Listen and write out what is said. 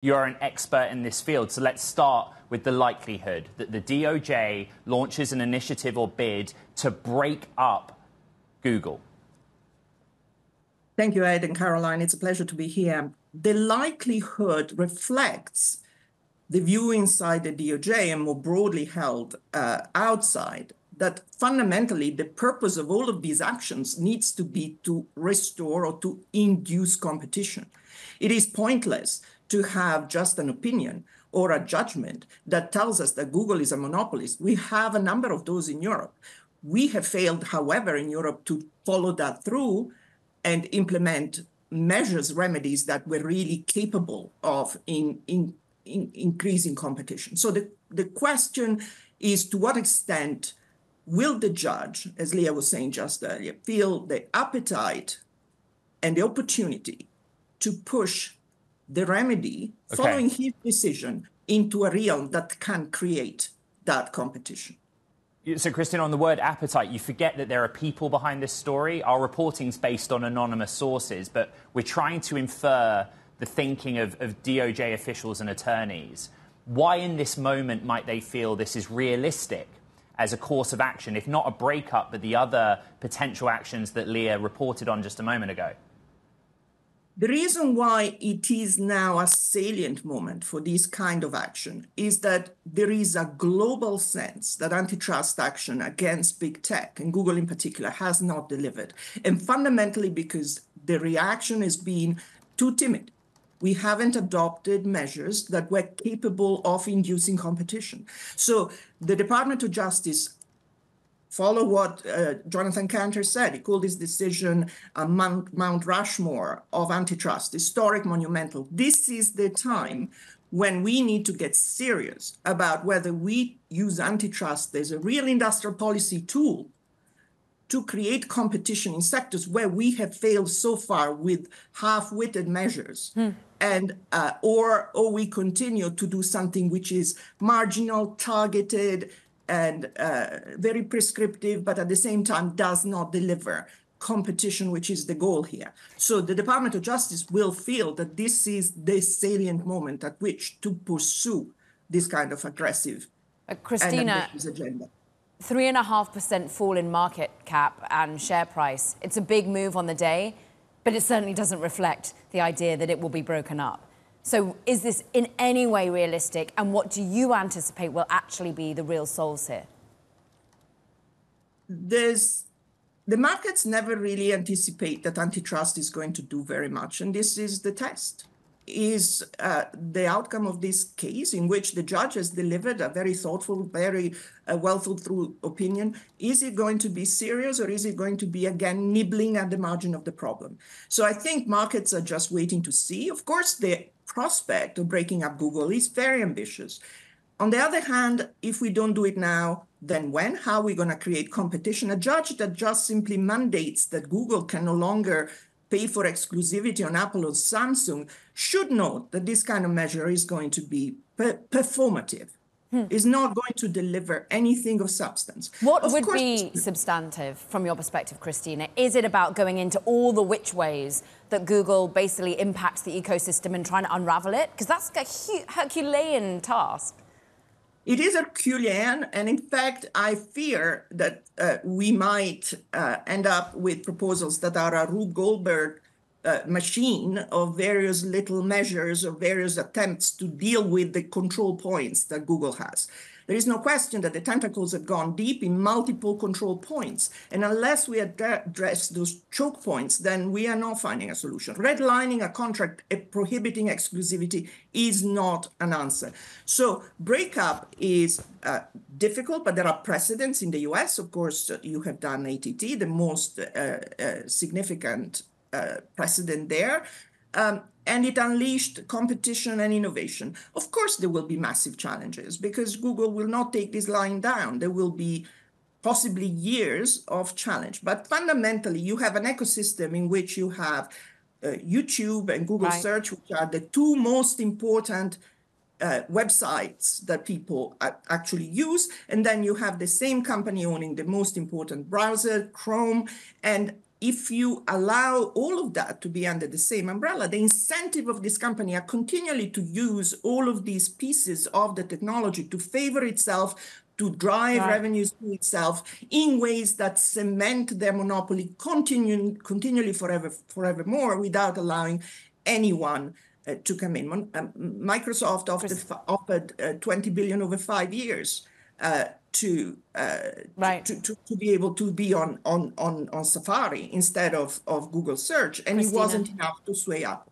You're an expert in this field, so let's start with the likelihood that the DOJ launches an initiative or bid to break up Google. Thank you, Ed and Caroline. It's a pleasure to be here. The likelihood reflects the view inside the DOJ and more broadly held outside, that fundamentally the purpose of all of these actions needs to be to restore or to induce competition. It is pointless to have just an opinion or a judgment that tells us that Google is a monopolist. We have a number of those in Europe. We have failed, however, in Europe to follow that through and implement measures, remedies that were really capable of increasing competition. So the question is, to what extent will the judge, as Leah was saying just earlier, feel the appetite and the opportunity to push the remedy following his decision into a realm that can create that competition? So, Cristina, on the word appetite, you forget that there are people behind this story. Our reporting's based on anonymous sources, but we're trying to infer the thinking of DOJ officials and attorneys. Why in this moment might they feel this is realistic as a course of action, if not a breakup, but the other potential actions that Leah reported on just a moment ago? The reason why it is now a salient moment for this kind of action is that there is a global sense that antitrust action against big tech, and Google in particular, has not delivered. And fundamentally because the reaction has been too timid. We haven't adopted measures that were capable of inducing competition. So the Department of Justice follow what Jonathan Cantor said. He called his decision a Mount Rushmore of antitrust, historic, monumental. This is the time when we need to get serious about whether we use antitrust as a real industrial policy tool to create competition in sectors where we have failed so far with half-witted measures, and or we continue to do something which is marginal, targeted, and very prescriptive, but at the same time does not deliver competition, which is the goal here. So the Department of Justice will feel that this is the salient moment at which to pursue this kind of aggressive Cristina, and ambitious agenda. 3.5% fall in market cap and share price. It's a big move on the day, but it certainly doesn't reflect the idea that it will be broken up. So is this in any way realistic? And what do you anticipate will actually be the real solves here? The markets never really anticipate that antitrust is going to do very much. And this is the test. Is the outcome of this case, in which the judge has delivered a very thoughtful, very well thought through opinion, is it going to be serious, or is it going to be, again, nibbling at the margin of the problem? So I think markets are just waiting to see. Of course, the prospect of breaking up Google is very ambitious. On the other hand, if we don't do it now, then when? How are we going to create competition? A judge that just simply mandates that Google can no longer pay for exclusivity on Apple or Samsung should note that this kind of measure is going to be performative. Is not going to deliver anything of substance. What would be substantive from your perspective, Cristina? Is it about going into all the which ways that Google basically impacts the ecosystem and trying to unravel it? Because that's a Herculean task. It is Herculean, and in fact, I fear that we might end up with proposals that are a Rube Goldberg machine of various little measures or various attempts to deal with the control points that Google has. There is no question that the tentacles have gone deep in multiple control points. And unless we address those choke points, then we are not finding a solution. Redlining a contract prohibiting exclusivity is not an answer. So breakup is difficult, but there are precedents in the US. Of course, you have done ATT, the most significant precedent there. And it unleashed competition and innovation. Of course, there will be massive challenges because Google will not take this lying down. There will be possibly years of challenge. But fundamentally, you have an ecosystem in which you have YouTube and Google Search, which are the two most important websites that people actually use. And then you have the same company owning the most important browser, Chrome. And if you allow all of that to be under the same umbrella, the incentive of this company are continually to use all of these pieces of the technology to favor itself, to drive revenues to itself in ways that cement their monopoly continually forevermore without allowing anyone to come in. Microsoft offered 20 billion over 5 years to be able to be on Safari instead of Google search, and Cristina, it wasn't enough to sway Apple.